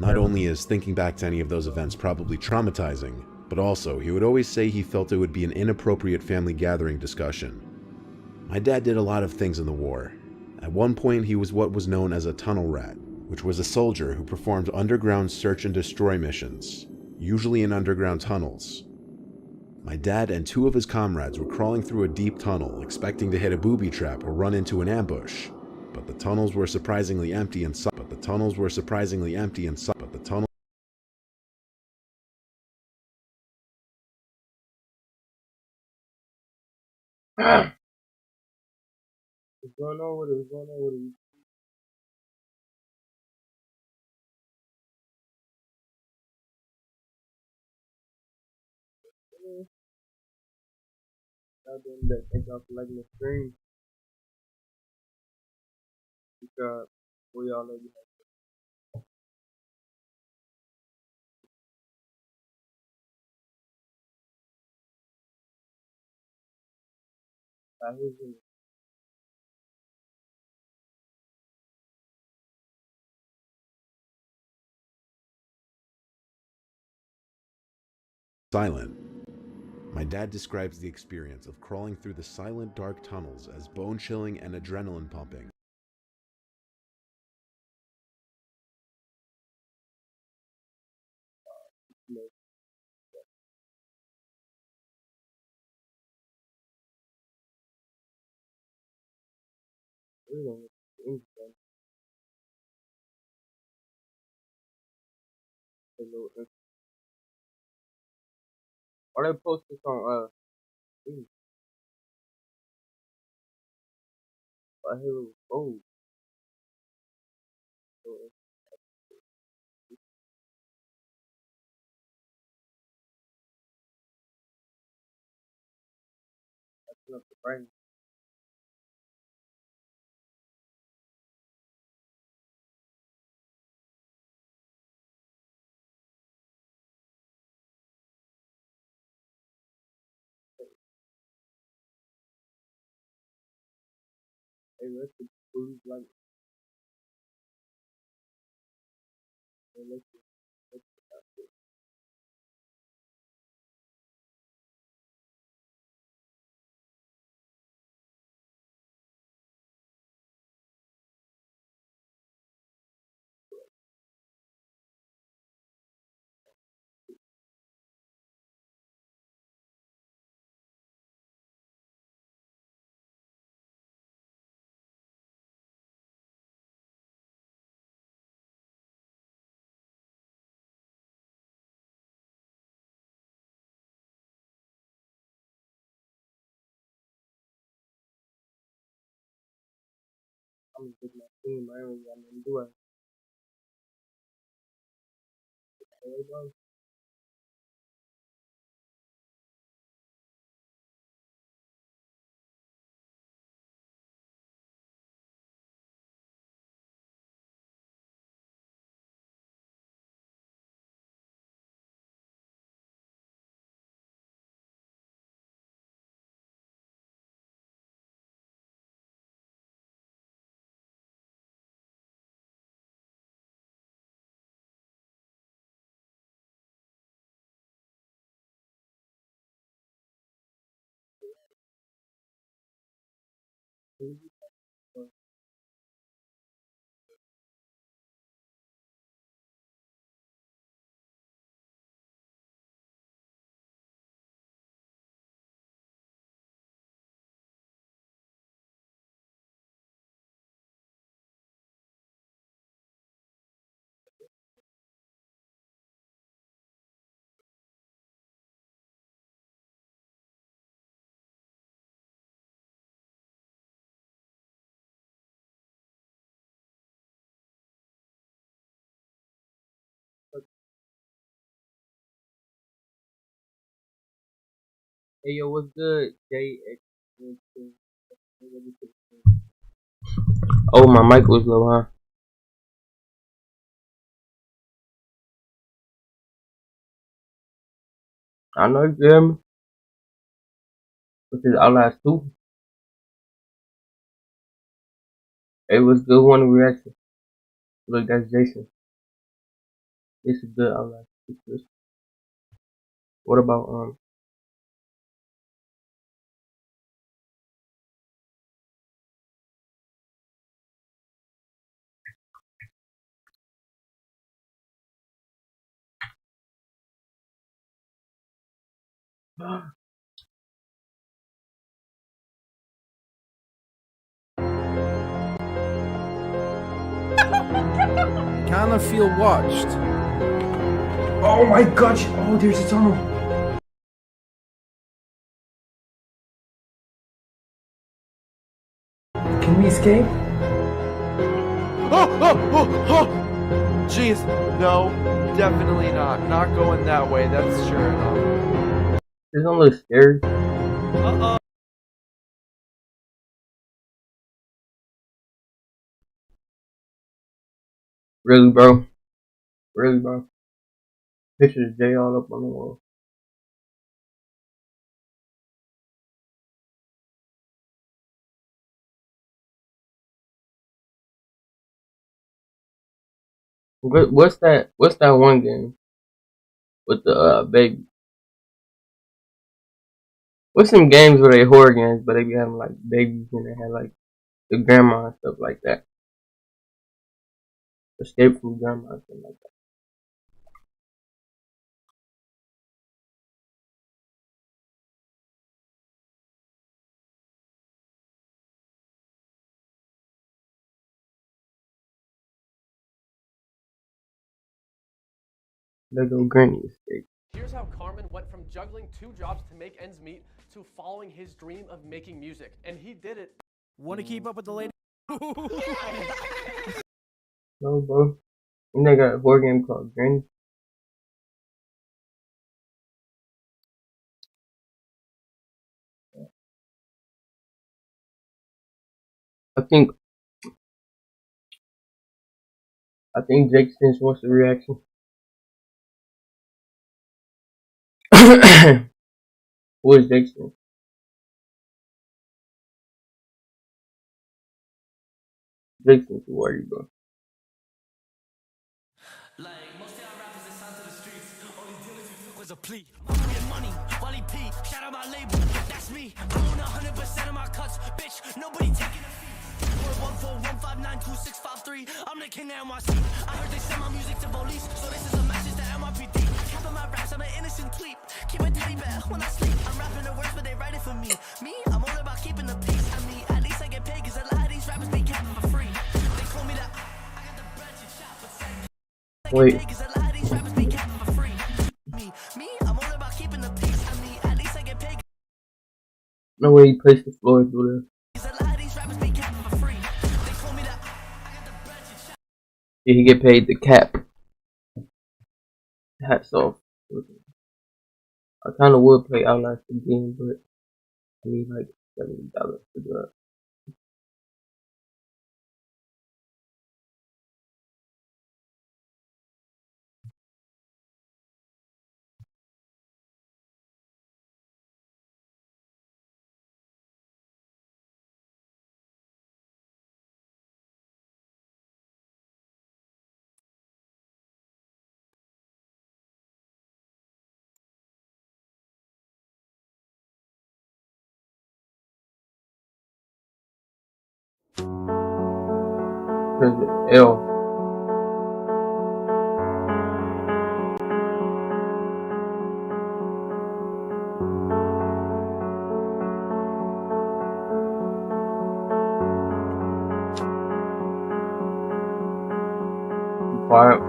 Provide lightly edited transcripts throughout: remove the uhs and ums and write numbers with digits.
Not only is thinking back to any of those events probably traumatizing, but also he would always say he felt it would be an inappropriate family gathering discussion. My dad did a lot of things in the war. At one point, he was what was known as a tunnel rat, which was a soldier who performed underground search and destroy missions, usually in underground tunnels. My dad and two of his comrades were crawling through a deep tunnel, expecting to hit a booby trap or run into an ambush, but the tunnels were surprisingly empty and What's going on with it? What's going on with it? Y'all doing that? Thank y'all for liking the stream. Because we all know you have who's in it. silent. My dad describes the experience of crawling through the silent, dark tunnels as bone-chilling and adrenaline-pumping. You know, we don't know anything. Or they post this on I hear it was old. So it's up the brain. Hey, let's get food like let's get I'm gonna get my team. I ain't got nothing to do. Everybody, hey yo, what's good? JX. Oh, my mic was low, huh? I know you hear me. This is Outlast 2. Hey, what's good? One reaction. Look, that's Jason. It's a good Outlast pictures. What about Kinda feel watched. Oh my gosh! Oh, there's a tunnel. Can we escape? Jeez, no, definitely not. Not going that way, that's sure enough. There's no little stairs. Uh-oh. Really, bro? Really, bro? Pictures of Jay all up on the wall. What's that? What's that one game with the baby? What's some games where they horror games, but they be having like babies and they have like the grandma and stuff like that. Escape from grandma and stuff like that. Lego Granny Escape. Here's how Carmen went from juggling 2 jobs to make ends meet to following his dream of making music. And he did it. Want to keep up with the lady? No, bro. And they got a horror game called Granny. I think Jake Stins wants a reaction. Who is Jake Stins? Jake Stins, who are you, bro? Like most of y'all rappers that signed to the streets, only deal if you took was a plea. Get money, Wally P, shout out my label, that's me. I own 100% of my cuts, bitch, nobody taking a fee. 414-159-2653, I'm the king of NYC. I heard they send my music to police, so this is a message to NYPD. Capping my raps, I'm an innocent tweet. Keep a teddy bear when I sleep. I'm rapping the words, but they write it for me. Me, I'm all about keeping the peace. I mean, at least I get paid, cause a lot of these rappers be capping for free. They call me that. I got the bread to chop, but say. Wait. No way he placed the floor through there. Did he get paid the cap? Hats off. I kinda would play Outlast again, but I need like $70 to do it. L. Quiet.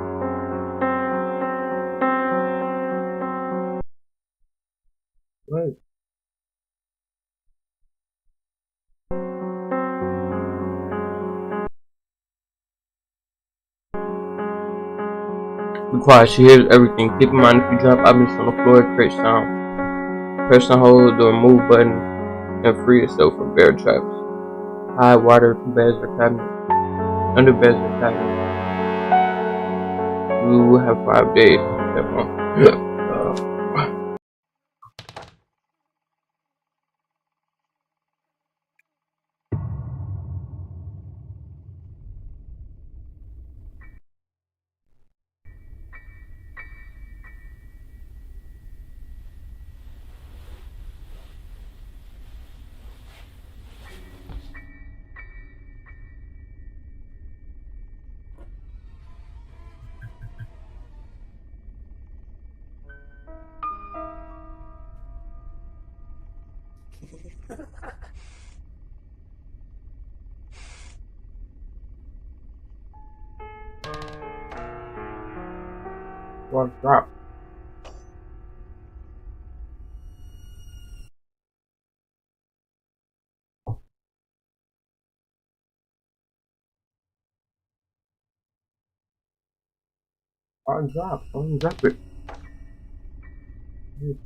Wait. Be quiet, she hears everything. Keep in mind if you drop objects on the floor, it creates sound. Press and hold the remove button and free yourself from bear traps. Hide water for beds or cabinets. Under beds or cabinets. You have 5 days. What drop? Drop. Drop it. Do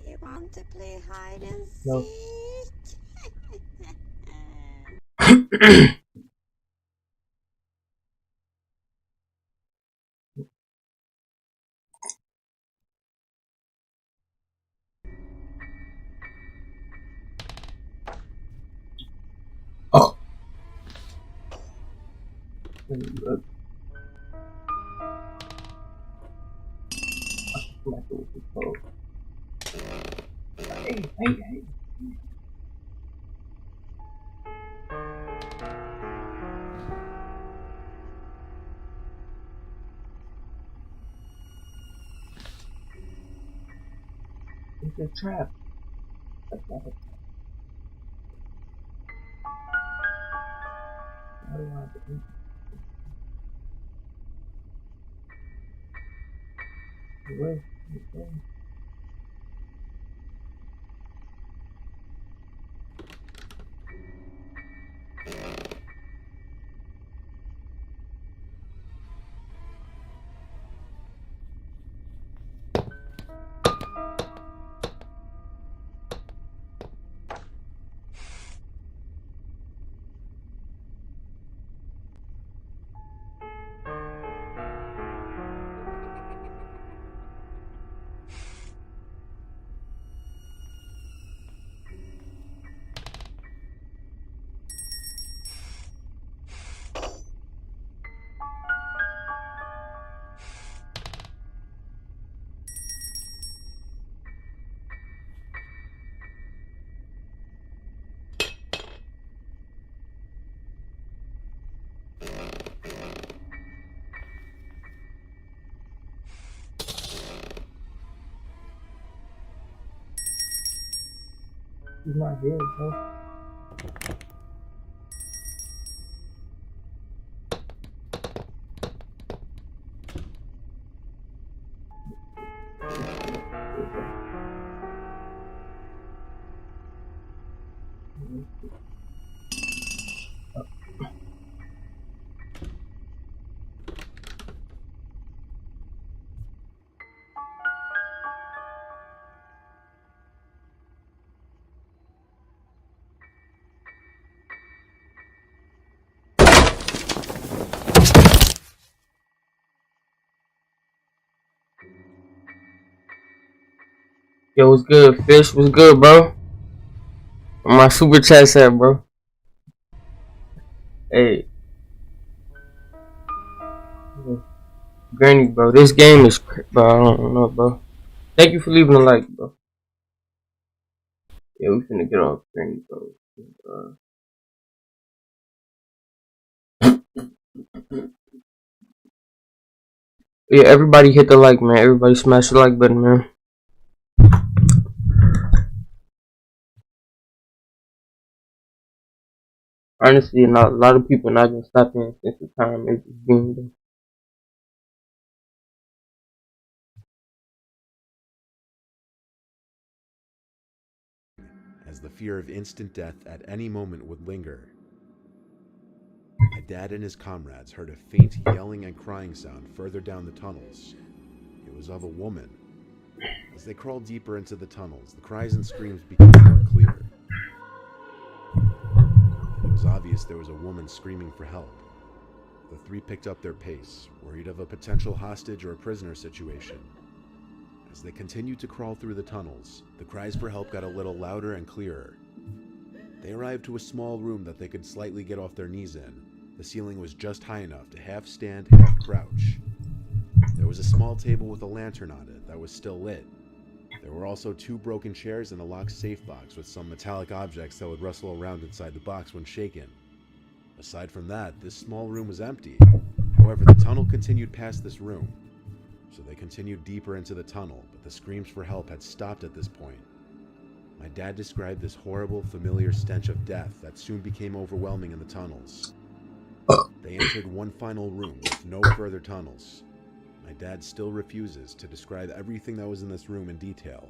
you want to play hide and seek? No. Oh. Hey. It's a trap. That's not a trap. How do I do it? Where's the thing? He's not here, bro. Yo, what's good? Fish, what's good, bro? My super chat set, bro. Hey. Granny, bro. This game is, bro. I don't know, bro. Thank you for leaving a like, bro. Yeah, we finna get off Granny, bro. Yeah, everybody hit the like, man. Everybody smash the like button, man. Honestly, a lot of people not gonna stop in since the time it's being there. the fear of instant death at any moment would linger. My dad and his comrades heard a faint yelling and crying sound further down the tunnels. It was of a woman. As they crawled deeper into the tunnels, the cries and screams became more clear. It was obvious there was a woman screaming for help. The three picked up their pace, worried of a potential hostage or a prisoner situation. As they continued to crawl through the tunnels, the cries for help got a little louder and clearer. They arrived to a small room that they could slightly get off their knees in. The ceiling was just high enough to half stand, half crouch. There was a small table with a lantern on it that was still lit. There were also 2 broken chairs and a locked safe box with some metallic objects that would rustle around inside the box when shaken. Aside from that, this small room was empty. However, the tunnel continued past this room. So they continued deeper into the tunnel, but the screams for help had stopped at this point. My dad described this horrible, familiar stench of death that soon became overwhelming in the tunnels. They entered one final room with no further tunnels. My dad still refuses to describe everything that was in this room in detail,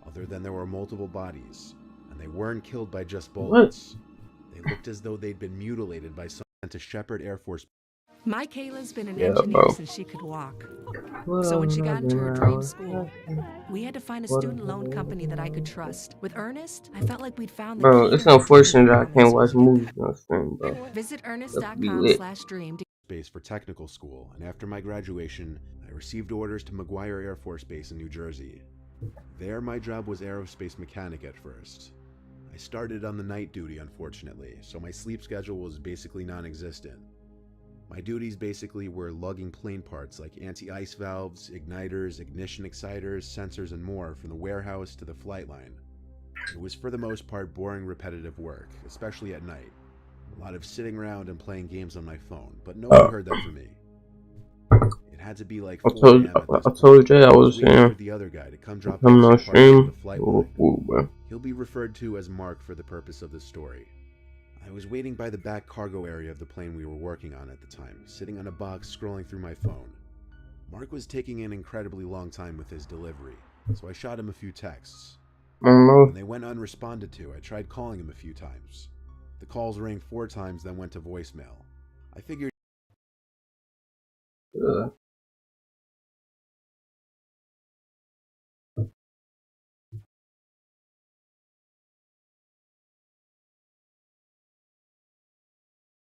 other than there were multiple bodies, and they weren't killed by just bullets. They looked as though they'd been mutilated by someone sent to Shepherd Air Force. My Kayla's been an Yeah, engineer bro. since she could walk. So when she got into her dream school, we had to find a student loan company that I could trust. With Ernest, I felt like we'd found the Bro, key it's to our unfortunate that I dream can't promise watch we could movies get on stream, bro. back. Visit Let's be lit. earnest.com/dream to Base for technical school, and after my graduation, I received orders to McGuire Air Force Base in New Jersey. There, my job was aerospace mechanic at first. I started on the night duty, unfortunately, so my sleep schedule was basically non-existent. My duties basically were lugging plane parts like anti-ice valves, igniters, ignition exciters, sensors, and more from the warehouse to the flight line. It was for the most part boring, repetitive work, especially at night. A lot of sitting around and playing games on my phone, but no one heard that from me. It had to be like 4 a.m. at this I told Jay I was waiting for the other guy to come drop coming off on some parts from the stream. flight Ooh, line. bro. He'll be referred to as Mark for the purpose of this story. I was waiting by the back cargo area of the plane we were working on at the time, sitting on a box scrolling through my phone. Mark was taking an incredibly long time with his delivery, so I shot him a few texts. When they went unresponded to, I tried calling him a few times. The calls rang 4 times, then went to voicemail. I figured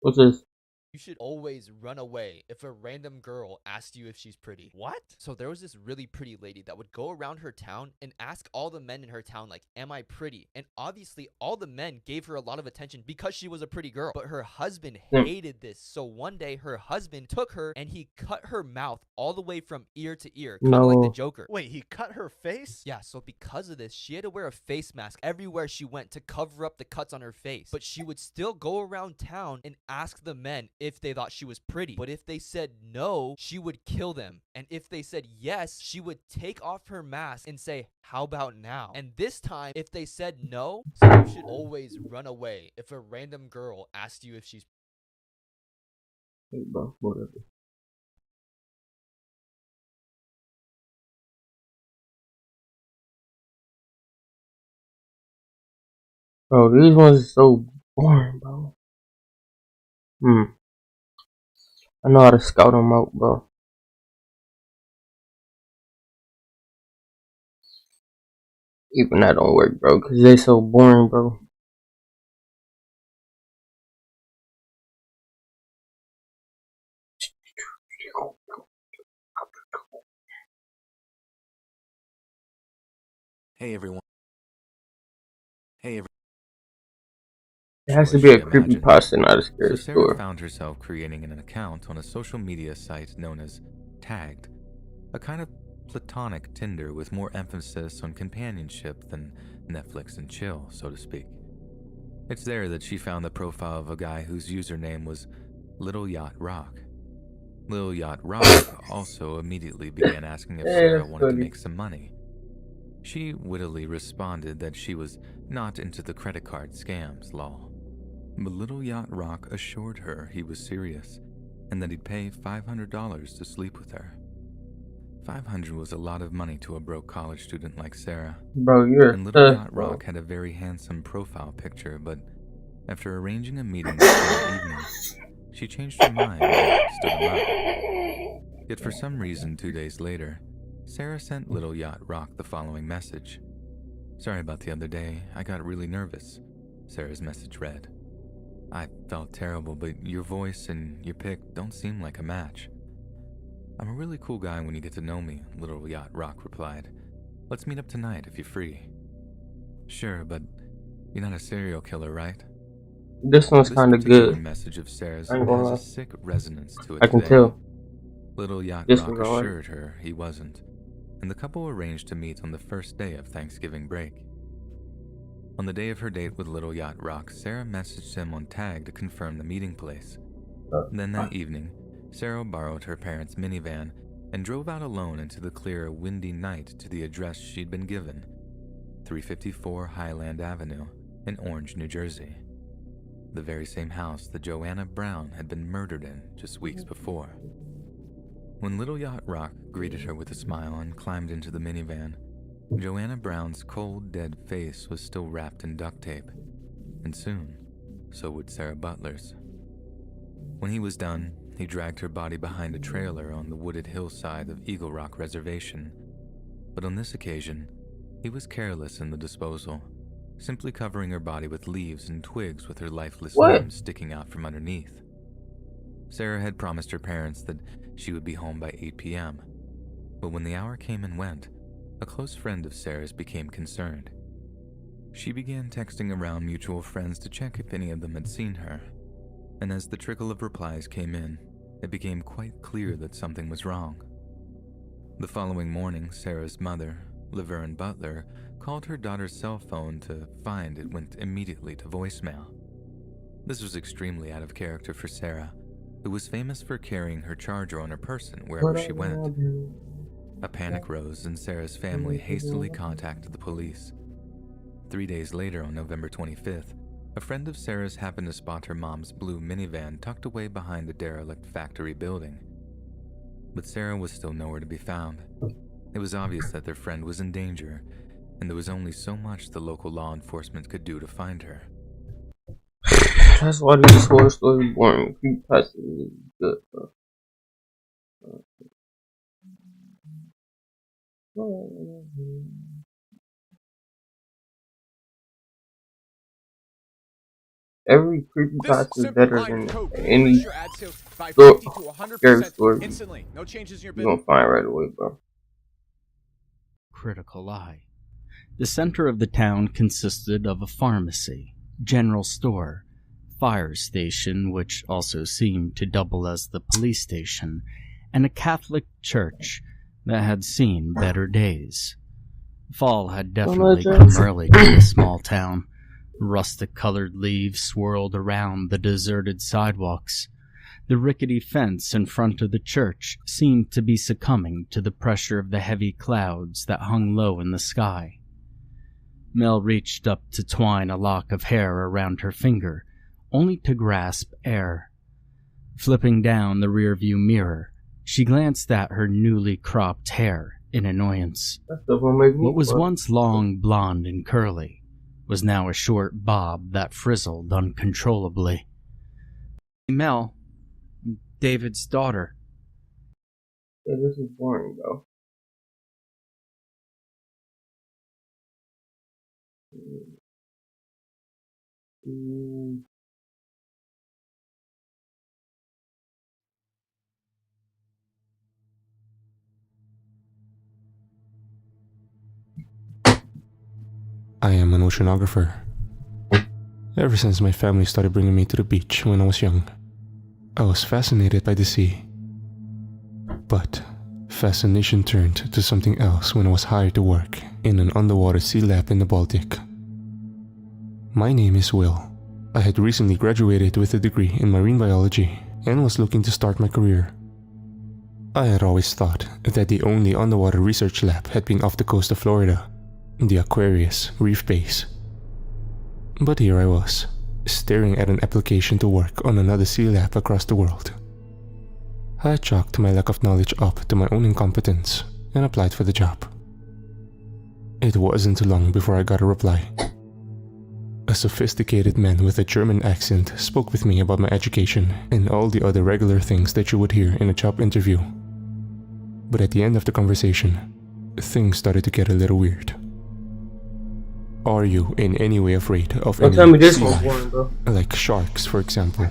What's this? You should always run away if a random girl asks you if she's pretty. What? So there was this really pretty lady that would go around her town and ask all the men in her town, like, am I pretty? And obviously all the men gave her a lot of attention because she was a pretty girl. But her husband hated this. So one day her husband took her and he cut her mouth all the way from ear to ear, kind of like the Joker. Wait, he cut her face? Yeah, so because of this, she had to wear a face mask everywhere she went to cover up the cuts on her face. But she would still go around town and ask the men if they thought she was pretty. But if they said no, she would kill them. And if they said yes, she would take off her mask and say, how about now? And this time, if they said no, so you should always run away if a random girl asks you if she's Hey, bro, whatever. Bro, these ones are so boring, bro. I know how to scout them out, bro. Even that don't work, bro, because they so boring, bro. Hey everyone. It has to be a creepypasta, not a So scary Sarah story. found herself creating an account on a social media site known as Tagged, a kind of platonic Tinder with more emphasis on companionship than Netflix and chill, so to speak. It's there that she found the profile of a guy whose username was Little Yacht Rock. Little Yacht Rock also immediately began asking if Sarah wanted to make some money. She wittily responded that she was not into the credit card scams, lol. But Little Yacht Rock assured her he was serious and that he'd pay $500 to sleep with her. $500 was a lot of money to a broke college student like Sarah. Bro, you're And Little a Yacht Rock had a very handsome profile picture, but after arranging a meeting the same evening, she changed her mind and stood him up. Yet for some reason, 2 days later, Sarah sent Little Yacht Rock the following message. "Sorry about the other day, I got really nervous," Sarah's message read. "I felt terrible, but your voice and your pic don't seem like a match." "I'm a really cool guy when you get to know me," Little Yacht Rock replied. "Let's meet up tonight if you're free." "Sure, but you're not a serial killer, right?" This one's kind of particular good. message of Sarah's I has ain't gonna a lie. sick resonance to it I can today. tell. Little Yacht This Rock one's alright. assured her he wasn't, and the couple arranged to meet on the first day of Thanksgiving break. On the day of her date with Little Yacht Rock, Sarah messaged him on Tag to confirm the meeting place. Then that evening, Sarah borrowed her parents' minivan and drove out alone into the clear, windy night to the address she'd been given, 354 Highland Avenue in Orange, New Jersey. The very same house that Joanna Brown had been murdered in just weeks before. When Little Yacht Rock greeted her with a smile and climbed into the minivan, Joanna Brown's cold, dead face was still wrapped in duct tape, and soon, so would Sarah Butler's. When he was done, he dragged her body behind a trailer on the wooded hillside of Eagle Rock Reservation. But on this occasion, he was careless in the disposal, simply covering her body with leaves and twigs with her lifeless limbs sticking out from underneath. Sarah had promised her parents that she would be home by 8 p.m., but when the hour came and went, a close friend of Sarah's became concerned. She began texting around mutual friends to check if any of them had seen her, and as the trickle of replies came in, it became quite clear that something was wrong. The following morning, Sarah's mother, Laverne Butler, called her daughter's cell phone to find it went immediately to voicemail. This was extremely out of character for Sarah, who was famous for carrying her charger on her person wherever she went. A panic rose and Sarah's family hastily contacted the police. 3 days later, on November 25th, a friend of Sarah's happened to spot her mom's blue minivan tucked away behind a derelict factory building. But Sarah was still nowhere to be found. It was obvious that their friend was in danger, and there was only so much the local law enforcement could do to find her. That's why these horror stories boring. Creepypasta is good, bro. Every creepypasta is better than any scary story you're gonna find right away, bro. Critical eye. The center of the town consisted of a pharmacy, general store, fire station, which also seemed to double as the police station, and a Catholic church that had seen better days. Fall had definitely come early to this small town. Rustic-colored leaves swirled around the deserted sidewalks. The rickety fence in front of the church seemed to be succumbing to the pressure of the heavy clouds that hung low in the sky. Mel reached up to twine a lock of hair around her finger, only to grasp air. Flipping down the rearview mirror, she glanced at her newly cropped hair in annoyance. What was once long, blonde, and curly was now a short bob that frizzled uncontrollably. Mel, David's daughter. Yeah, this is boring, bro. I am an oceanographer. Ever since my family started bringing me to the beach when I was young, I was fascinated by the sea. But fascination turned to something else when I was hired to work in an underwater sea lab in the Baltic. My name is Will. I had recently graduated with a degree in marine biology and was looking to start my career. I had always thought that the only underwater research lab had been off the coast of Florida, the Aquarius Reef Base. But here I was, staring at an application to work on another sea lab across the world. I chalked my lack of knowledge up to my own incompetence and applied for the job. It wasn't long before I got a reply. A sophisticated man with a German accent spoke with me about my education and all the other regular things that you would hear in a job interview. But at the end of the conversation, things started to get a little weird. Are you in any way afraid of any sea life, like sharks, for example?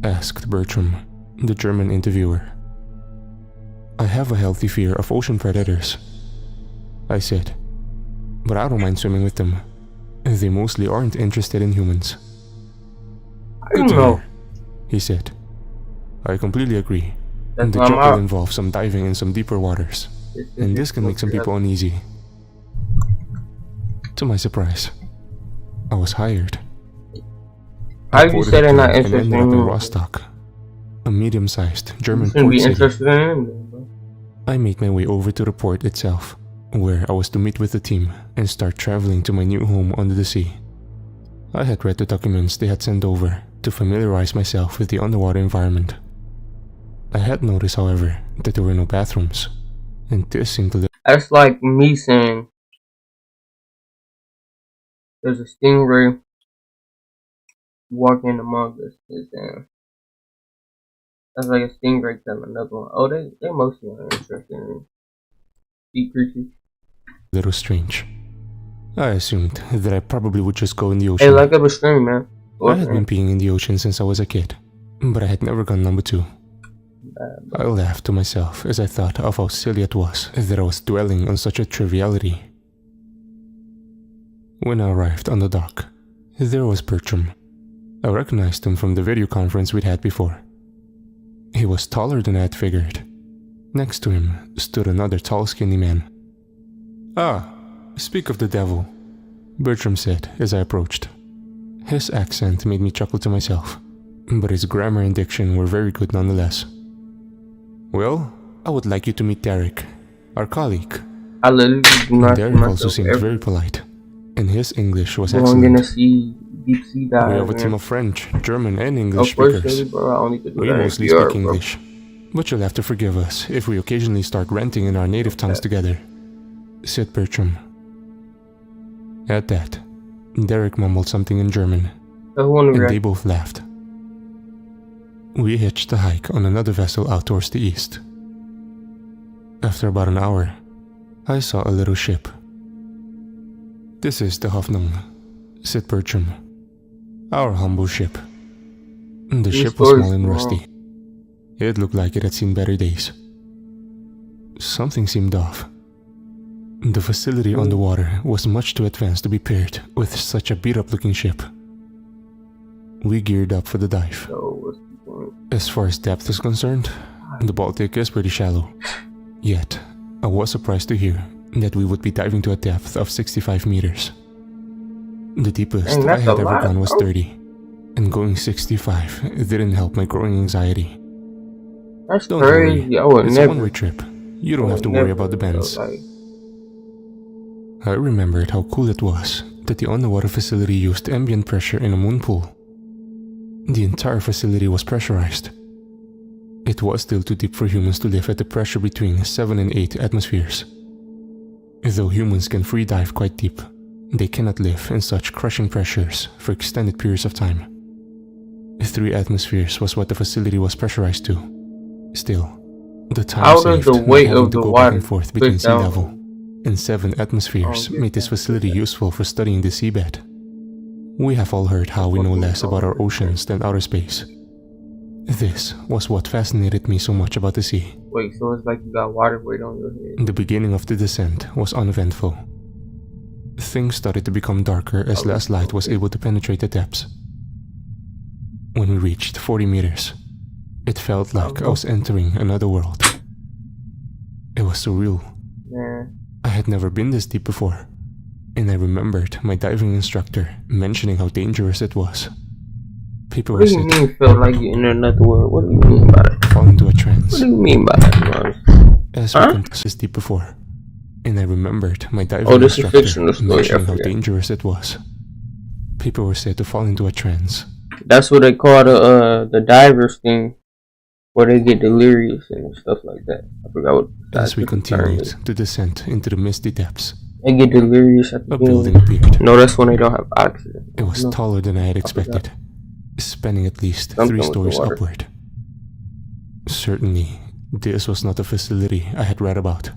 Asked Bertram, the German interviewer. I have a healthy fear of ocean predators, I said, but I don't mind swimming with them. They mostly aren't interested in humans. I don't know, he said. I completely agree. The job will involve some diving in some deeper waters, and this can make some people uneasy. To my surprise, I was hired. How did you say they're not interested in in Rostock, a medium-sized German port city. I made my way over to the port itself, where I was to meet with the team and start traveling to my new home under the sea. I had read the documents they had sent over to familiarize myself with the underwater environment. I had noticed, however, that there were no bathrooms, and this seemed to... That's like me saying there's a stingray walking among us. That's like a stingray telling another one, oh, they mostly aren't interested in sea creatures. Little strange. I assumed that I probably would just go in the ocean. Hey, like up a stream, man. I had been peeing in the ocean since I was a kid, but I had never gone number 2. I laughed to myself as I thought of how silly it was that I was dwelling on such a triviality. When I arrived on the dock, there was Bertram. I recognized him from the video conference we'd had before. He was taller than I had figured. Next to him stood another tall, skinny man. Ah, speak of the devil, Bertram said as I approached. His accent made me chuckle to myself, but his grammar and diction were very good nonetheless. Well, I would like you to meet Derek, our colleague. I literally do not Derek also seemed very polite, and his English was excellent. Deep sea dive, we have a team of French, German, and English speakers. We mostly speak English, but you'll have to forgive us if we occasionally start ranting in our native tongues together, said Bertram. At that, Derek mumbled something in German, and they both laughed. We hitched a hike on another vessel out towards the east. After about an hour, I saw a little ship. This is the Hoffnung, said Bertram. Our humble ship. The ship was small and rusty. It looked like it had seen better days. Something seemed off. The facility on the water was much too advanced to be paired with such a beat-up looking ship. We geared up for the dive. As far as depth is concerned, the Baltic is pretty shallow. Yet, I was surprised to hear that we would be diving to a depth of 65 meters. The deepest I had ever gone was 30, and going 65 didn't help my growing anxiety. That's Don't crazy. worry, it's a one-way trip. You don't have to worry about the bends. I remembered how cool it was that the underwater facility used ambient pressure in a moon pool. The entire facility was pressurized. It was still too deep for humans to live at the pressure between 7 and 8 atmospheres. Though humans can free dive quite deep, they cannot live in such crushing pressures for extended periods of time. 3 atmospheres was what the facility was pressurized to. Still, the time saved not having to go back and forth between sea level and 7 atmospheres made this facility useful for studying the seabed. We have all heard how we know less about our oceans than outer space. This was what fascinated me so much about the sea. Wait, so it's like you got water weight on your head. The beginning of the descent was uneventful. Things started to become darker as less light was able to penetrate the depths. When we reached 40 meters, it felt like I was entering another world. It was surreal. I had never been this deep before, and I remembered my diving instructor mentioning how dangerous it was. People were saying, "What do you mean felt like you're in another world? What do you mean by that?" Fall into a trance. What do you mean by that, As we continued this deep before, and I remembered my diving instructor mentioning how dangerous it was. People were said to fall into a trance. That's what they call the divers thing. where they get delirious and stuff like that. I forgot what the As we scientific term continued is. to descend into the misty depths, They get delirious at the a building beginning. appeared. No, that's when they don't have oxygen. It was No, taller than I had I expected, forgot. spanning at least Something 3 with the stories water. upward. Certainly, this was not the facility I had read about. I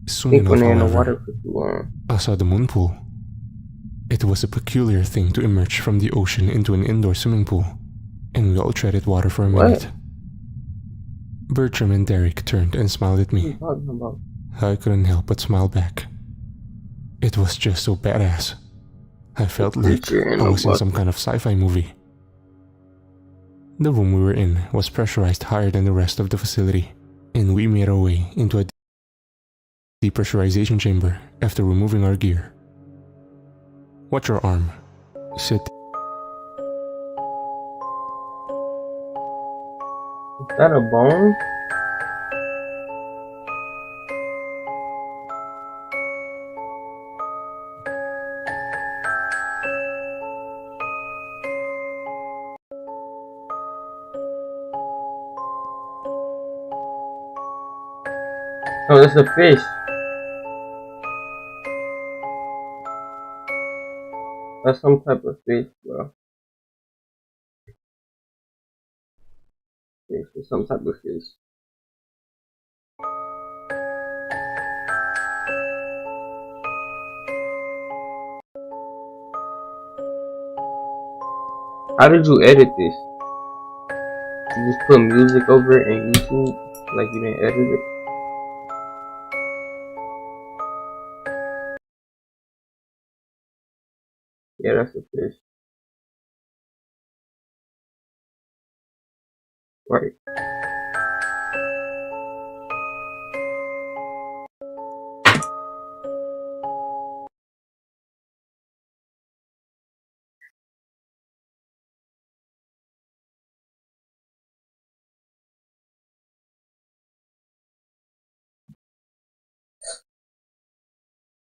Soon think when enough, they're in the water however, for too long. I saw the moon pool. It was a peculiar thing to emerge from the ocean into an indoor swimming pool, and we all treaded water for a minute. Bertram and Derek turned and smiled at What are me. you talking about? I couldn't help but smile back. It was just so badass. I felt like I was in some kind of sci-fi movie. The room we were in was pressurized higher than the rest of the facility, and we made our way into a depressurization chamber after removing our gear. Watch your arm. Sit. Is that a bone? Oh, that's a fish. That's some type of fish, bro. Fish, it's some type of fish. How did you edit this? You just put music over it in YouTube, like you didn't edit it? Yeah, that's a fish. Right.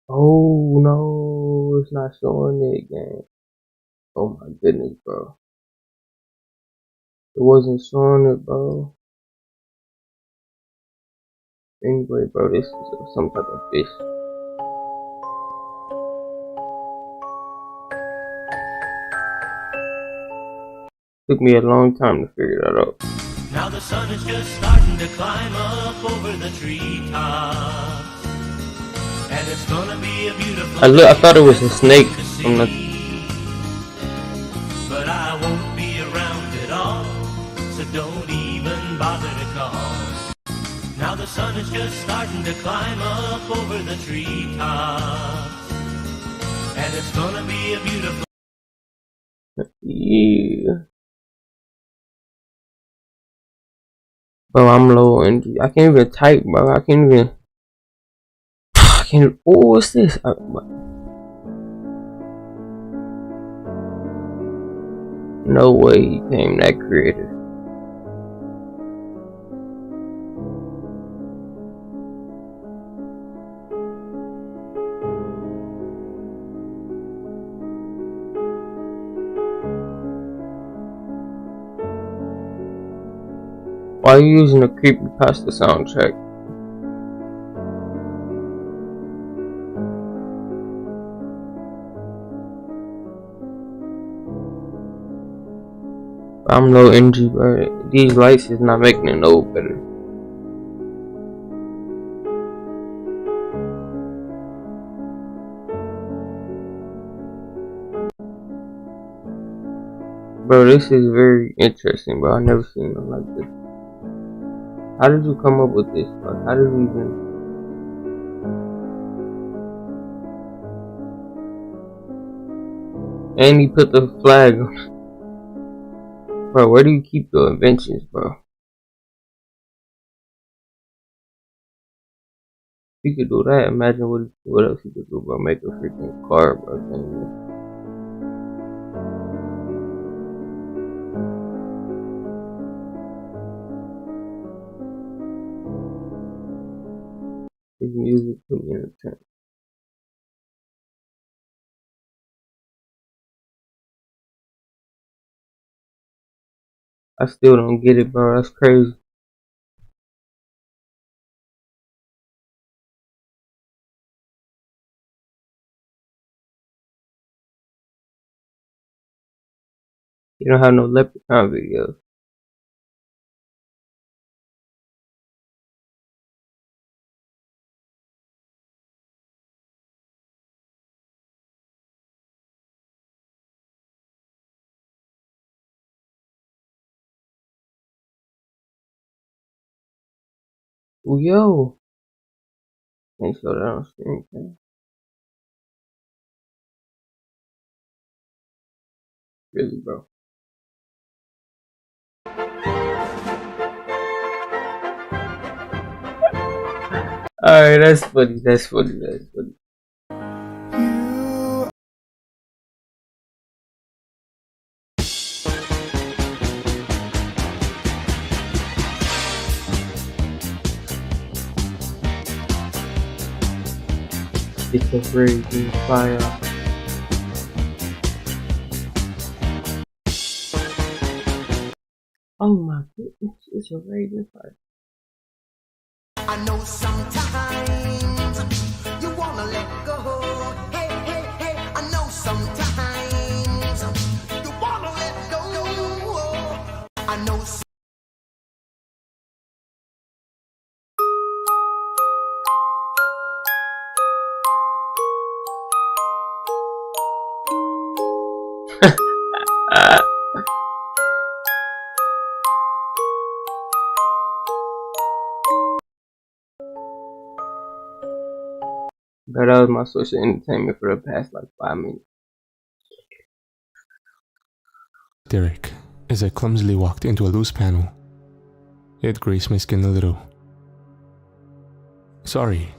Oh no, it's not showing it again. Oh my goodness, bro. It wasn't showing it, bro. Anyway, bro, this is some type of fish. Took me a long time to figure that out. Now the sun is just starting to climb up over the treetops, and it's gonna be a beautiful I thought it was a snake from the. But I won't be around at all, so don't even bother to call. Now the sun is just starting to climb up over the treetops, and it's gonna be a beautiful. Yeah. Bro, I'm low energy. I can't even type, bro. I can't even. Oh, what's this? No way he came that creative. Why are you using a creepypasta soundtrack? I'm low energy, bro. These lights is not making it no better. Bro, this is very interesting, bro. I've never seen nothing like this. How did you come up with this, bro? How did you even... And he put the flag on. Bro, where do you keep your inventions, bro? If you could do that, imagine what else you could do, bro. Make a freaking car, bro. His music put me in a trance. I still don't get it, bro. That's crazy. You don't have no Leprechaun videos. Ooh, yo. Can't slow down on stream, man. Really, bro. Alright, that's funny. That's funny. That's funny. It's a raging fire. Oh my goodness, it's a raging fire. I know sometimes you wanna let go. Hey, hey, hey, I know sometimes you wanna let go. I know. But that was my social entertainment for the past like 5 minutes. Derek, as I clumsily walked into a loose panel. It grazed my skin a little. Sorry,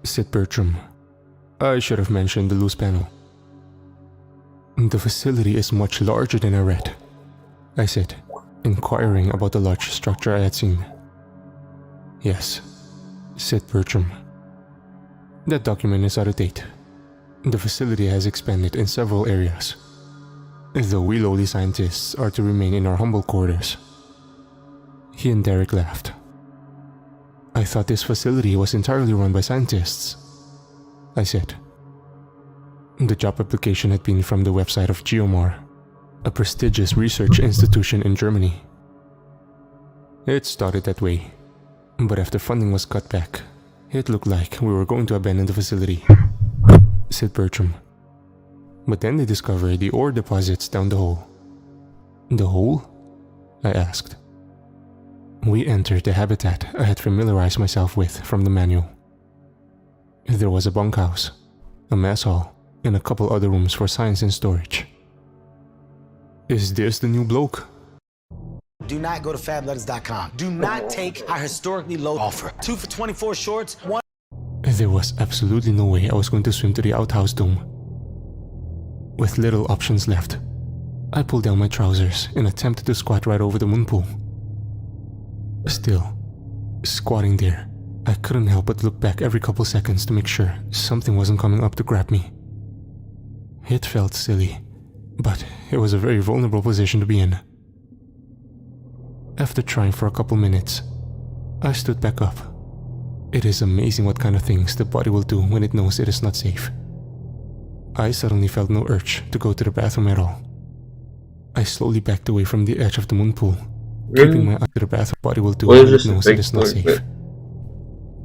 said Bertram. I should have mentioned the loose panel. The facility is much larger than I read, I said, inquiring about the large structure I had seen. Yes, said Bertram. That document is out of date. The facility has expanded in several areas, though we lowly scientists are to remain in our humble quarters. He and Derek laughed. I thought this facility was entirely run by scientists, I said. The job application had been from the website of Geomar, a prestigious research institution in Germany. It started that way, but after funding was cut back, it looked like we were going to abandon the facility, said Bertram. But then they discovered the ore deposits down the hole. The hole? I asked. We entered the habitat I had familiarized myself with from the manual. There was a bunkhouse, a mess hall, and a couple other rooms for science and storage. Is this the new bloke? Do not go to fabletters.com. Do not take our historically low offer. 2 for 24 shorts, 1. There was absolutely no way I was going to swim to the outhouse dome. With little options left, I pulled down my trousers and attempted to squat right over the moon pool. Still, squatting there, I couldn't help but look back every couple seconds to make sure something wasn't coming up to grab me. It felt silly, but it was a very vulnerable position to be in. After trying for a couple minutes, I stood back up. It is amazing what kind of things the body will do when it knows it is not safe. I suddenly felt no urge to go to the bathroom at all. I slowly backed away from the edge of the moon pool, keeping my eye to the bathroom. Body will do when it knows it is not safe.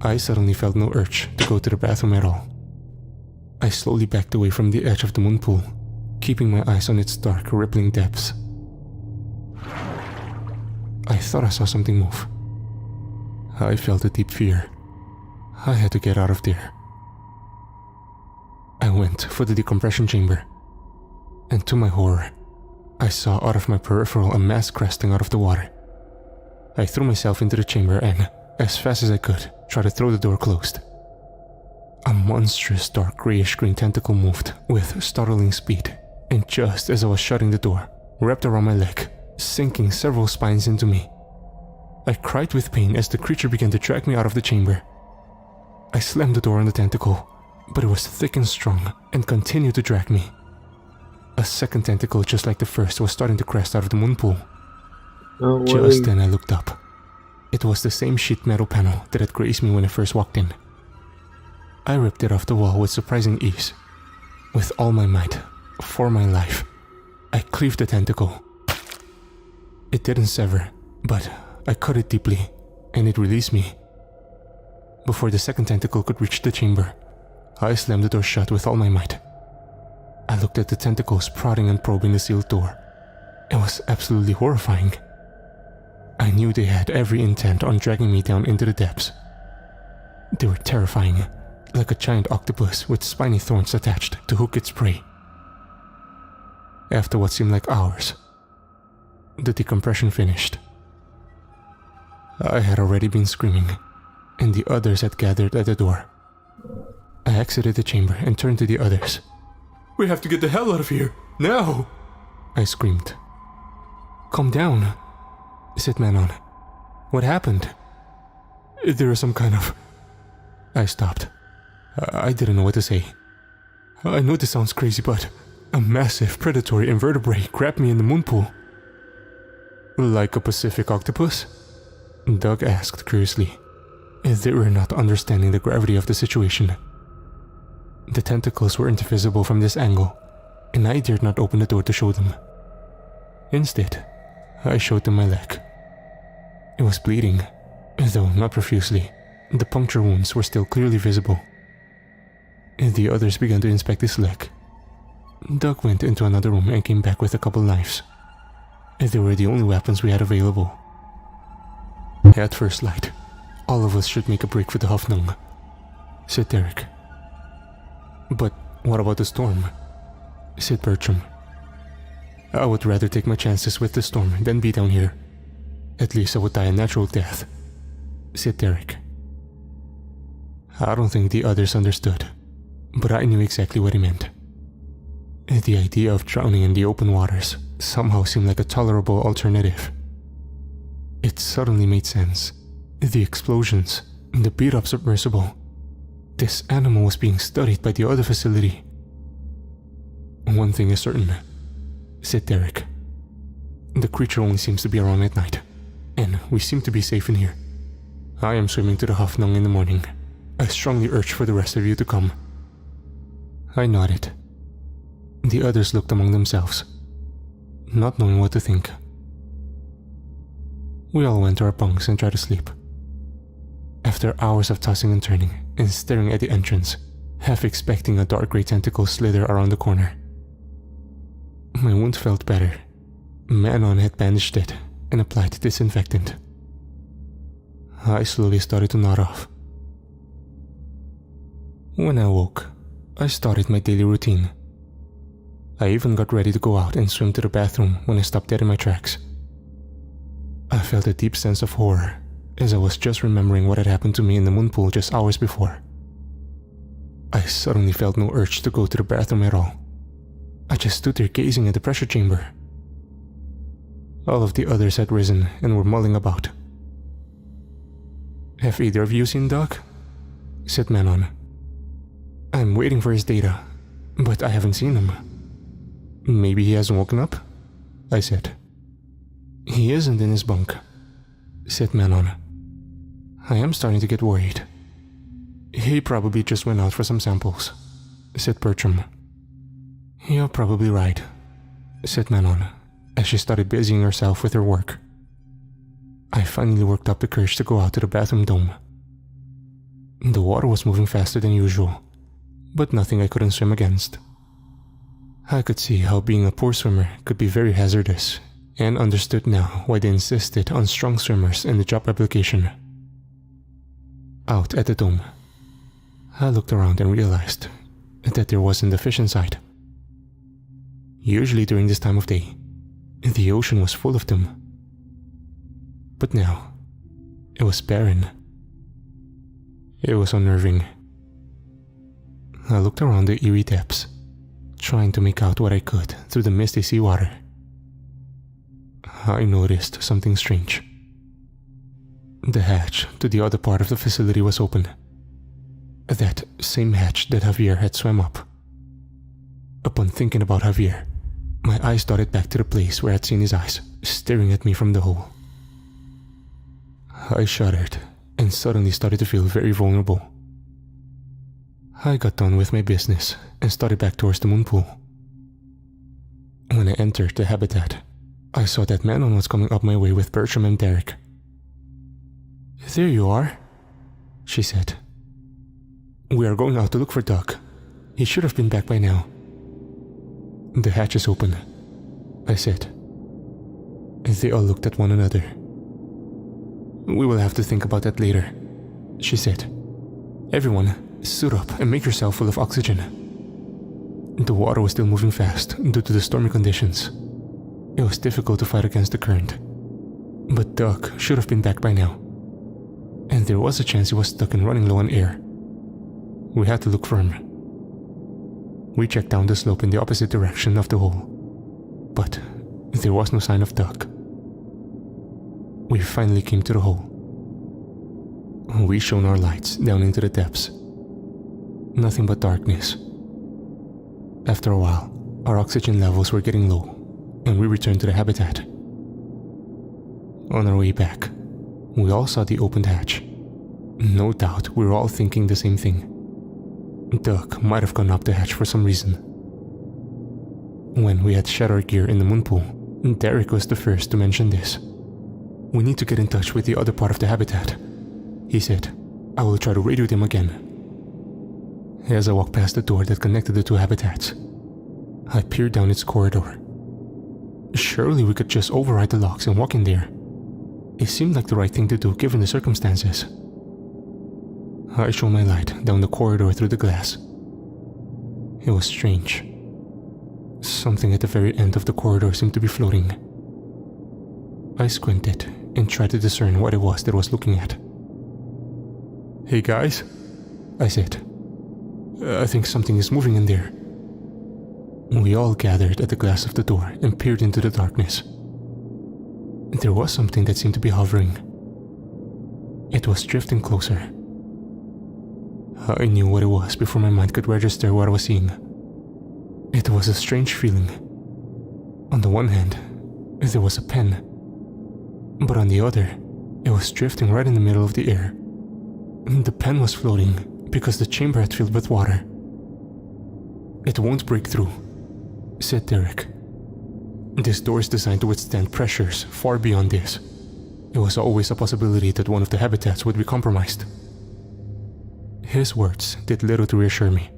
I suddenly felt no urge to go to the bathroom at all. I slowly backed away from the edge of the moon pool, keeping my eyes on its dark, rippling depths. I thought I saw something move. I felt a deep fear. I had to get out of there. I went for the decompression chamber, and to my horror, I saw out of my peripheral a mass cresting out of the water. I threw myself into the chamber and, as fast as I could, tried to throw the door closed. A monstrous dark grayish-green tentacle moved with startling speed, and just as I was shutting the door, wrapped around my leg, sinking several spines into me. I cried with pain as the creature began to drag me out of the chamber. I slammed the door on the tentacle, but it was thick and strong and continued to drag me. A second tentacle just like the first was starting to crest out of the moon pool. Just then I looked up. It was the same sheet metal panel that had grazed me when I first walked in. I ripped it off the wall with surprising ease. With all my might, for my life, I cleaved the tentacle. It didn't sever, but I cut it deeply, and it released me. Before the second tentacle could reach the chamber, I slammed the door shut with all my might. I looked at the tentacles prodding and probing the sealed door. It was absolutely horrifying. I knew they had every intent on dragging me down into the depths. They were terrifying, like a giant octopus with spiny thorns attached to hook its prey. After what seemed like hours, the decompression finished. I had already been screaming, and the others had gathered at the door. I exited the chamber and turned to the others. "We have to get the hell out of here, now!" I screamed. "Calm down," said Manon. "What happened?" "There is some kind of..." I stopped. I didn't know what to say. "I know this sounds crazy, but a massive predatory invertebrate grabbed me in the moon pool." "Like a Pacific octopus?" Doug asked curiously. They were not understanding the gravity of the situation. The tentacles weren't visible from this angle, and I dared not open the door to show them. Instead, I showed them my leg. It was bleeding, though not profusely. The puncture wounds were still clearly visible. The others began to inspect his leg. Doug went into another room and came back with a couple knives. They were the only weapons we had available. "At first light, all of us should make a break for the Hoffnung," said Derek. "But what about the storm?" said Bertram. "I would rather take my chances with the storm than be down here. At least I would die a natural death," said Derek. I don't think the others understood, but I knew exactly what he meant. The idea of drowning in the open waters somehow seemed like a tolerable alternative. It suddenly made sense. The explosions, the beat-up submersible. This animal was being studied by the other facility. "One thing is certain," said Derek. "The creature only seems to be around at night, and we seem to be safe in here. I am swimming to the Hoffnung in the morning. I strongly urge for the rest of you to come." I nodded. The others looked among themselves, not knowing what to think. We all went to our bunks and tried to sleep. After hours of tossing and turning and staring at the entrance, half expecting a dark grey tentacle slither around the corner. My wound felt better. Manon had bandaged it and applied disinfectant. I slowly started to nod off. When I woke, I started my daily routine. I even got ready to go out and swim to the bathroom when I stopped dead in my tracks. I felt a deep sense of horror as I was just remembering what had happened to me in the moon pool just hours before. I suddenly felt no urge to go to the bathroom at all. I just stood there gazing at the pressure chamber. All of the others had risen and were mulling about. "Have either of you seen Doc?" said Manon. "I'm waiting for his data, but I haven't seen him." "Maybe he hasn't woken up?" I said. "He isn't in his bunk," said Manon. "I am starting to get worried." "He probably just went out for some samples," said Bertram. "You're probably right," said Manon, as she started busying herself with her work. I finally worked up the courage to go out to the bathroom dome. The water was moving faster than usual, but nothing I couldn't swim against. I could see how being a poor swimmer could be very hazardous, and understood now why they insisted on strong swimmers in the job application. Out at the dome, I looked around and realized that there wasn't a fish in sight. Usually during this time of day, the ocean was full of them. But now, it was barren. It was unnerving. I looked around the eerie depths, trying to make out what I could through the misty seawater. I noticed something strange. The hatch to the other part of the facility was open. That same hatch that Javier had swam up. Upon thinking about Javier, My eyes darted back to the place where I'd seen his eyes, staring at me from the hole. I shuddered and suddenly started to feel very vulnerable. I got done with my business and started back towards the moon pool. When I entered the habitat, I saw that Manon was coming up my way with Bertram and Derek. "There you are," she said. "We are going out to look for Doug. He should have been back by now." "The hatch is open," I said. They all looked at one another. "We will have to think about that later," she said. "Everyone, suit up and make yourself full of oxygen." The water was still moving fast due to the stormy conditions. It was difficult to fight against the current. But Doug should have been back by now. And there was a chance he was stuck and running low on air. We had to look for him. We checked down the slope in the opposite direction of the hole. But there was no sign of Doug. We finally came to the hole. We shone our lights down into the depths. Nothing but darkness. After a while, our oxygen levels were getting low, and we returned to the habitat. On our way back, we all saw the opened hatch. No doubt we were all thinking the same thing. Doug might have gone up the hatch for some reason. When we had shed our gear in the moon pool, Derek was the first to mention this. "We need to get in touch with the other part of the habitat," he said. "I will try to radio them again." As I walked past the door that connected the two habitats, I peered down its corridor. Surely we could just override the locks and walk in there. It seemed like the right thing to do given the circumstances. I shone my light down the corridor through the glass. It was strange. Something at the very end of the corridor seemed to be floating. I squinted and tried to discern what it was that I was looking at. "Hey guys," I said. "I think something is moving in there." We all gathered at the glass of the door and peered into the darkness. There was something that seemed to be hovering. It was drifting closer. I knew what it was before my mind could register what I was seeing. It was a strange feeling. On the one hand, there was a pen, but on the other, it was drifting right in the middle of the air. The pen was floating because the chamber had filled with water. "It won't break through," said Derek. "This door is designed to withstand pressures far beyond this. It was always a possibility that one of the habitats would be compromised." His words did little to reassure me.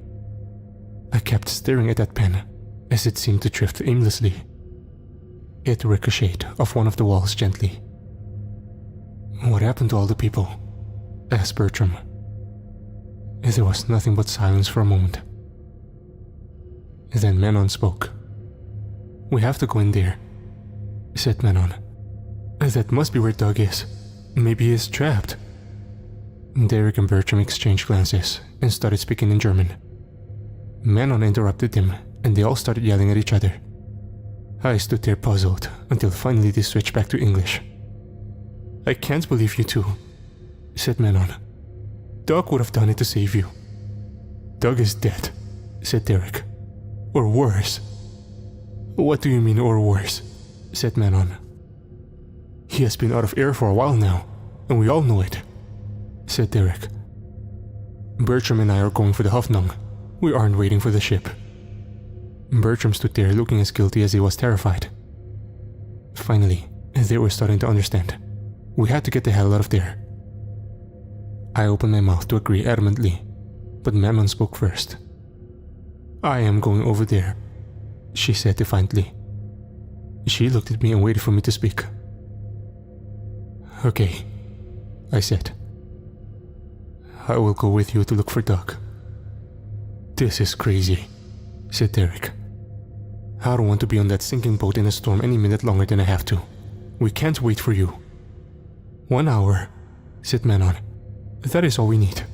I kept staring at that pen as it seemed to drift aimlessly. It ricocheted off one of the walls gently. "What happened to all the people?" asked Bertram. There was nothing but silence for a moment. Then Manon spoke. "We have to go in there," said Manon. "That must be where Doug is. Maybe he is trapped." Derek and Bertram exchanged glances and started speaking in German. Manon interrupted them, and they all started yelling at each other. I stood there puzzled until finally they switched back to English. "I can't believe you two," said Manon. "Doug would have done it to save you." "Doug is dead," said Derek. "Or worse." "What do you mean, or worse?" said Manon. "He has been out of air for a while now, and we all know it," said Derek. "Bertram and I are going for the Hoffnung. We aren't waiting for the ship." Bertram stood there looking as guilty as he was terrified. Finally, they were starting to understand. We had to get the hell out of there. I opened my mouth to agree adamantly, but Manon spoke first. "I am going over there," she said defiantly. She looked at me and waited for me to speak. "Okay," I said. "I will go with you to look for Doug." "This is crazy," said Derek. "I don't want to be on that sinking boat in a storm any minute longer than I have to. We can't wait for you." "1 hour," said Manon. "That is all we need."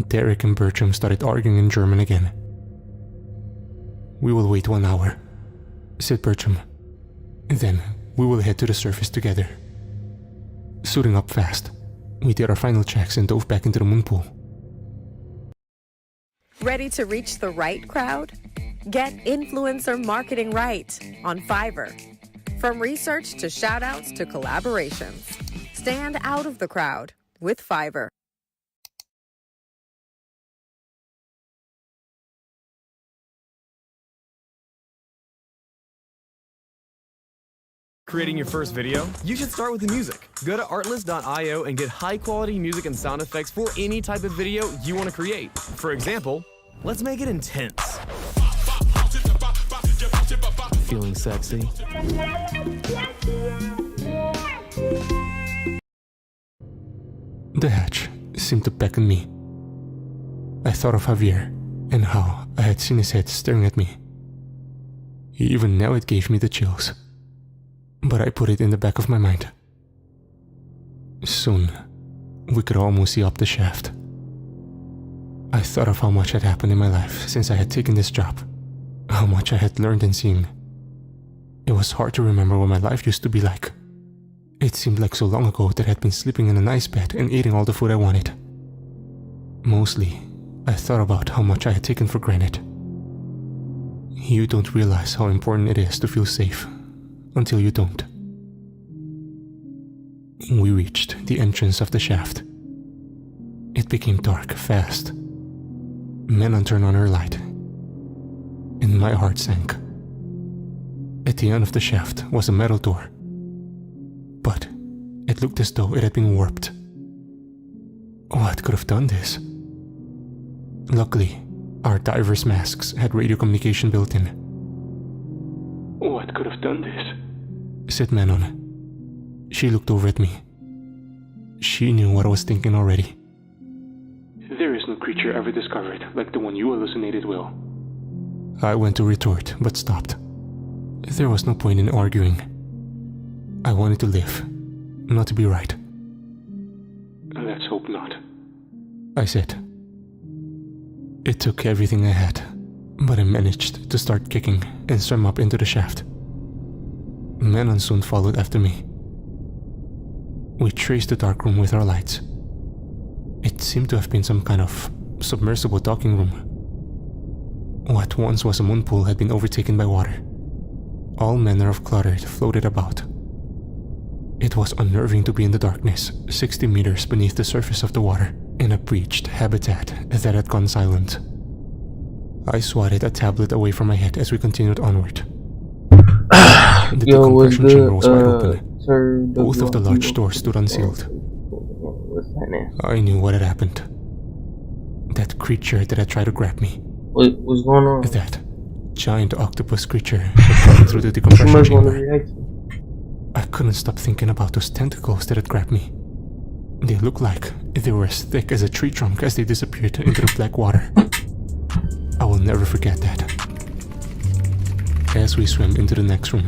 Derek and Bertram started arguing in German again. "We will wait 1 hour," said Bertram. "Then we will head to the surface together." Suiting up fast, we did our final checks and dove back into the moon pool. Ready to reach the right crowd? Get influencer marketing right on Fiverr. From research to shoutouts to collaborations. Stand out of the crowd with Fiverr. Creating your first video? You should start with the music. Go to artlist.io and get high-quality music and sound effects for any type of video you want to create. For example, let's make it intense. Feeling sexy? The hatch seemed to beckon me. I thought of Javier and how I had seen his head staring at me. Even now it gave me the chills. But I put it in the back of my mind. Soon, we could almost see up the shaft. I thought of how much had happened in my life since I had taken this job. How much I had learned and seen. It was hard to remember what my life used to be like. It seemed like so long ago that I had been sleeping in a nice bed and eating all the food I wanted. Mostly, I thought about how much I had taken for granted. You don't realize how important it is to feel safe until you don't. We reached the entrance of the shaft. It became dark fast. Menon turned on her light, and my heart sank. At the end of the shaft was a metal door, but it looked as though it had been warped. What could have done this? Luckily, our divers' masks had radio communication built in. What could have done this? Said Menon. She looked over at me. She knew what I was thinking already. There is no creature ever discovered like the one you hallucinated, Will. I went to retort, but stopped. There was no point in arguing. I wanted to live, not to be right. Let's hope not, I said. It took everything I had, but I managed to start kicking and swim up into the shaft. Menon soon followed after me. We traced the dark room with our lights. It seemed to have been some kind of submersible docking room. What once was a moon pool had been overtaken by water. All manner of clutter floated about. It was unnerving to be in the darkness, 60 meters beneath the surface of the water, in a breached habitat that had gone silent. I swatted a tablet away from my head as we continued onward. The decompression chamber was wide open. Both of the large doors stood unsealed. I knew what had happened. That creature that had tried to grab me. What's going on? That giant octopus creature had come through the decompression chamber. I couldn't stop thinking about those tentacles that had grabbed me. They looked like they were as thick as a tree trunk as they disappeared into the black water. I will never forget that. As we swam into the next room,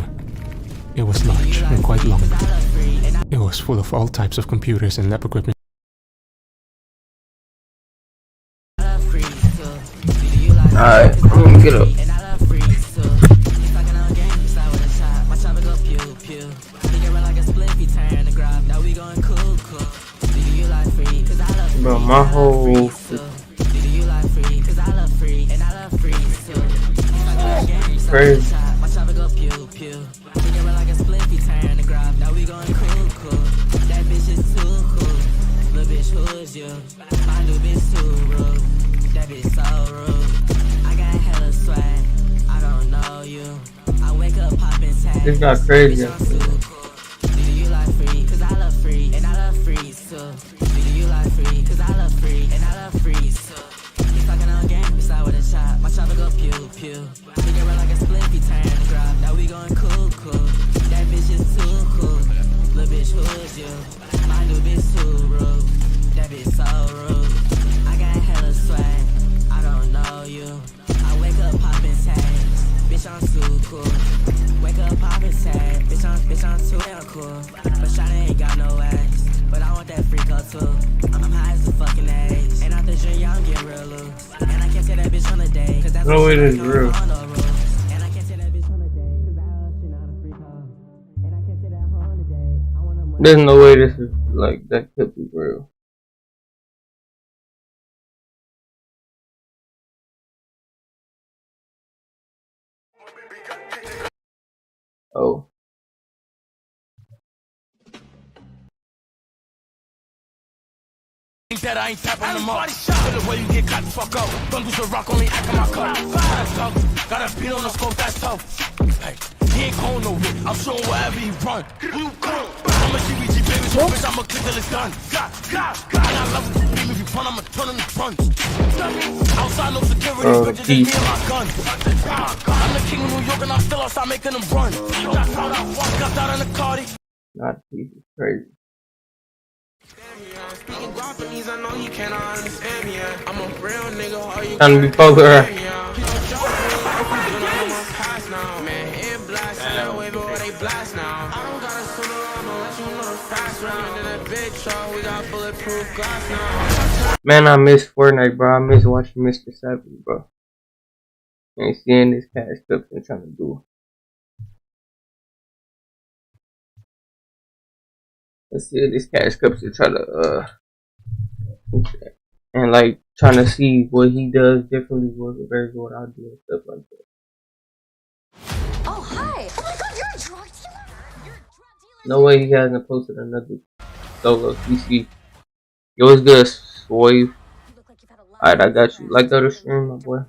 it was large and quite long. It was full of all types of computers and lab equipment. Alright, I'm gonna get up. Bro, my whole crazy. This got crazy. No, it is real. There's no way this is like that could be real. Oh. That I ain't tapping them up. Feel the way you get caught the fuck up. Don't do some rock, only act in my cup. That's tough. Got a beat on the scope, that's tough. Hey, he ain't calling no hit. I'm showing wherever he run. Who you call? I'm a GBG baby, so bitch, I'ma click till it's done. And I love it, beam if you run, I'ma turn on the front. Outside, no security, bitch, just me and my gun. I'm the king of New York, and I'm still outside making them run. Got out in the car. Not Jesus, crazy. Speaking Guapanese, I know you cannot understand me. I'm a real nigga, all you Trying to be poker. Man, I miss Fortnite, bro. I miss watching Mr. Savage, bro. And seeing this cash stuff and trying to do. Let's see this cash cups to try to and like trying to see what he does differently versus what I do and stuff like that. Oh, hi. Oh my god, you're a drug dealer? No way he hasn't posted another solo CC. Yo, what's good, Swaeve? Alright, I got you. Like other stream, my boy.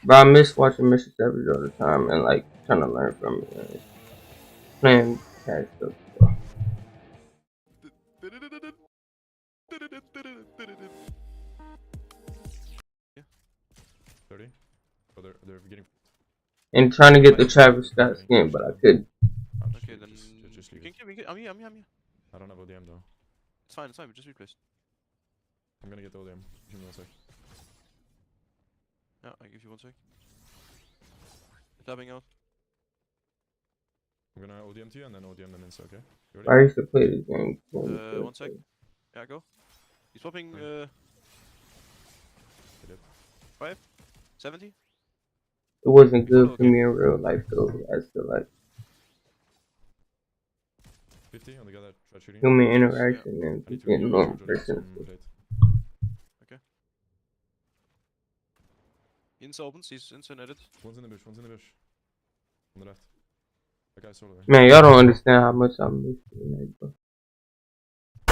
Bro, I miss watching Mr. Savage all the time and like trying to learn from it. And playing cash stuff. And trying to get the Travis Scott skin, but I couldn't. Okay, then you can I'm here. I don't have ODM though. It's fine, just replace. I'm gonna get the ODM. Give me 1 sec. Yeah, I give you 1 sec. Tapping out. I'm gonna ODM to you and then ODM them insta, okay? I used to play this game. 1 sec. Yeah, go. He's swapping 5, 70. It wasn't good for me in real life though. I still like 50 on the guy that tried shooting. human interaction and getting normal person. Okay. Insta opens, he's insta netted. One's in the bush. On the left. That guy's solo. Man, y'all don't understand how much I'm missing that, bro. I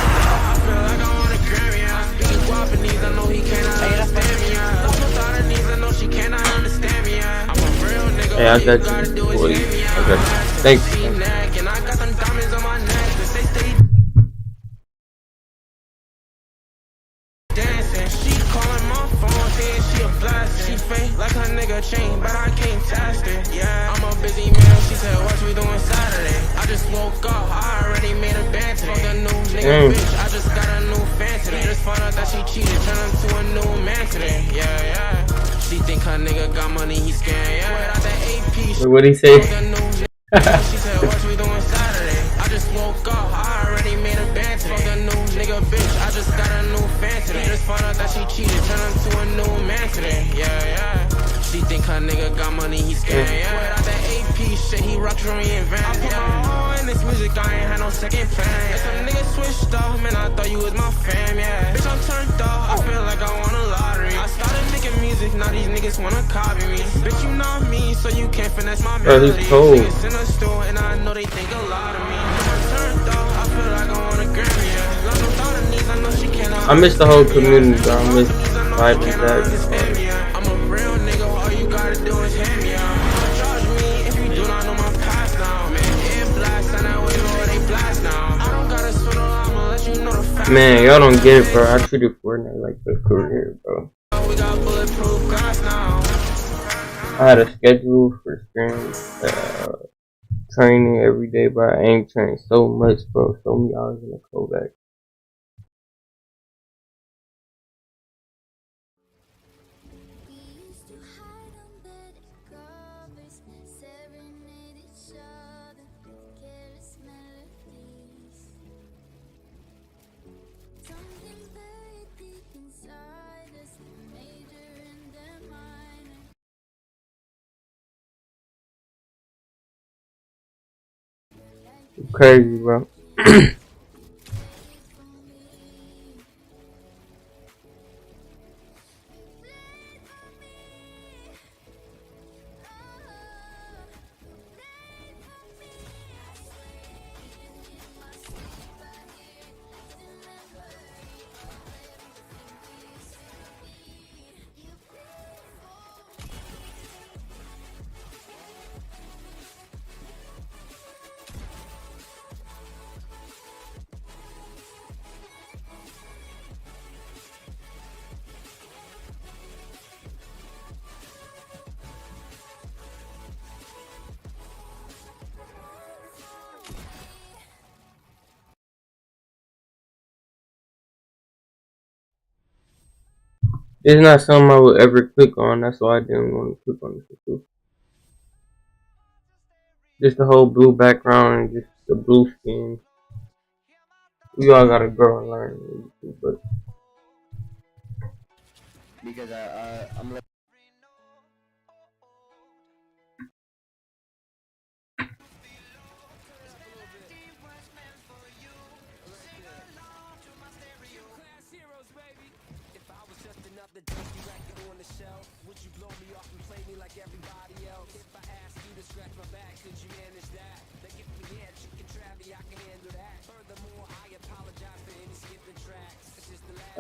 feel like I want a Grammy. I speak Guapanese, I know he cannot understand me. I know she cannot understand me. I'm a real nigga. Hey, I got you, boy. I got you. Thanks. And I got some diamonds on my neck. They stay dancing. She calling my phone, saying she a blast. She fake like her nigga chain, but I can't test it. Yeah, I'm a busy man. She said, what we doing Saturday? I just woke up. I already made a band today. Fuck a new nigga, bitch. I just got a new fan today. Just found out that she cheated, turned into a new man today. Yeah. She think her nigga got money, he scared. Yeah, out the AP. What'd he say? She said, what we doing Saturday? I just woke up. I already made a band today. Fuck a new nigga, bitch. I just got a new fan today. Just found out that she cheated, turned into a new man today. Yeah. She think her nigga got money, he scared. Yeah, out the AP shit, he rock me in van. I put my all in this music, I ain't had no second plan. And some niggas switched off, man, I thought you was my fam, yeah. Bitch, I'm turned off, I feel like I won a lottery. I started making music, now these niggas wanna copy me. Bitch, you not me, so you can't finesse my melody. Niggas in the store, and I know they think a lot of me. I'm turned off, I feel like I want a Grammy, yeah. Love no thought of needs, I know she cannot. I miss the whole community, bro. I miss vibing that. I'm a real nigga, all you gotta do is hit me out. Don't judge me if you do not know my past now. Man, it blast, and that way where they blast now. I don't gotta swindle, I'ma let you know the facts. Man, y'all don't get it, bro. I treated Fortnite like a career, bro. We got bulletproof glass now. I had a schedule for streams, training every day, bro. I ain't trained so much, bro. So many hours in the Kovac. Crazy, bro. It's not something I would ever click on. That's why I didn't want to click on this too. Just the whole blue background and just the blue skin. We all gotta grow and learn. But Because I'm like.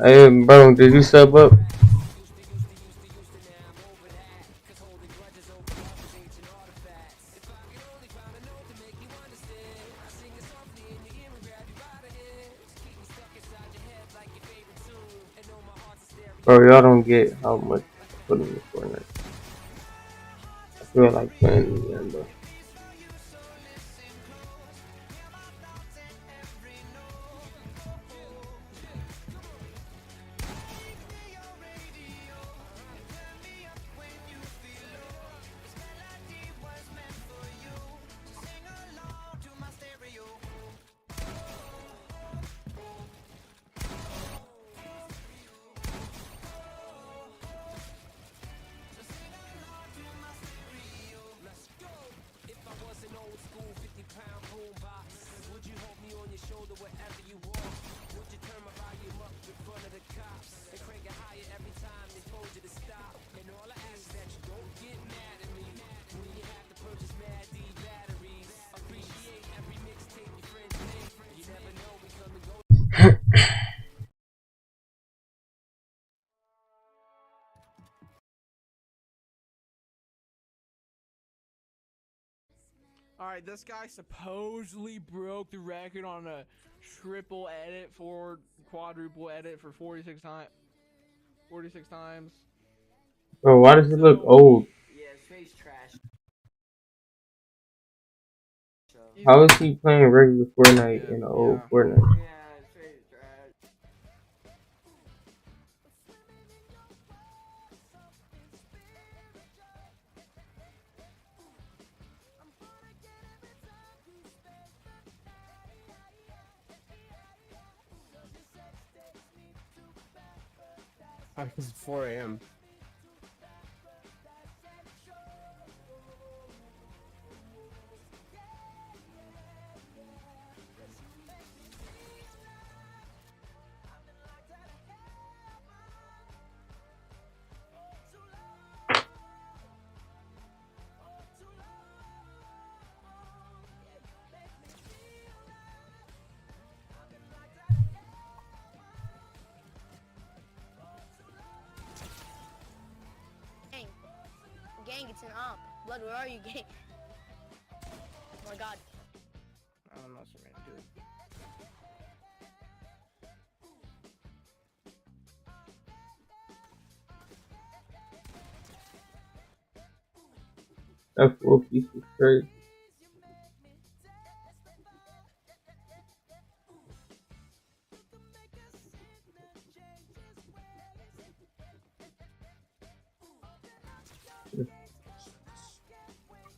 hey, bro, did you sub up? Bro, y'all don't get how much I put in this Fortnite. I feel like playing this game, bro. Alright, this guy supposedly broke the record on a triple edit for quadruple edit for 46 times. Bro, why does it look old? Yeah, his face trash. How is he playing regular Fortnite in an old Fortnite? Yeah, his face trash. It's 4 a.m. Gang, it's an op. Blood, where are you, gang? Oh my god. I'm not sure, man. Dude. That full piece is crazy.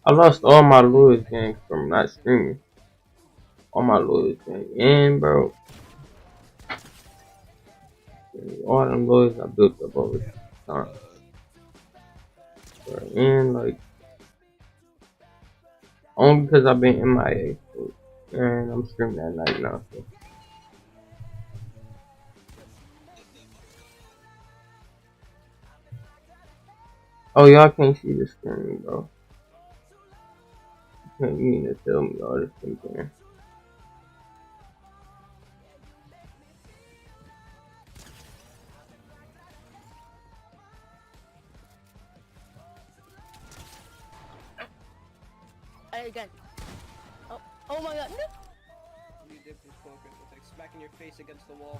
I lost all my Lewis gang from not streaming. All my Lewis gang in, bro. All them Lewis I built up over time. And like, only because I've been MIA. And I'm streaming at night now. So. Oh, y'all can't see the screen, bro. You can't mean to tell me all this thing there. Again. Oh my god, no! You dipped his poker, it's like smacking your face against the wall.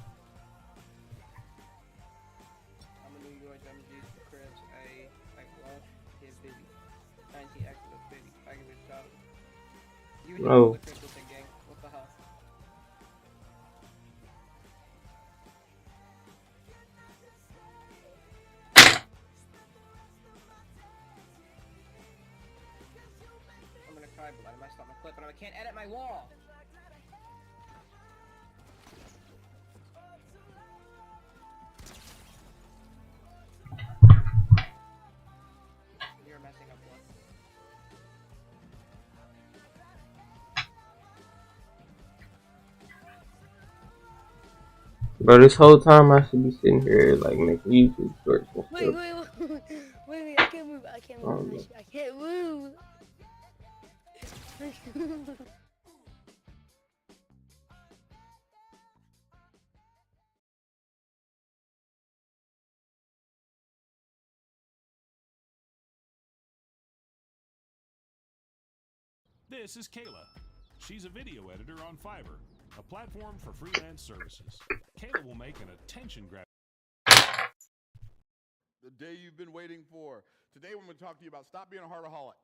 I'm a New York, I'm G's for cribs, I love his baby. 90 active baby, I give it a job. You hit Oh. the crystal thing, gang. What the hell? my blood. I might stop my clip, but I can't edit my wall. You're messing up blood. Bro, this whole time I should be sitting here like making YouTube shorts and stuff. Wait, I can't move. I can't move. I can't move. This is Kayla. She's a video editor on Fiverr, a platform for freelance services. Kayla will make an attention grab. The day you've been waiting for. Today we're going to talk to you about stop being a heartaholic.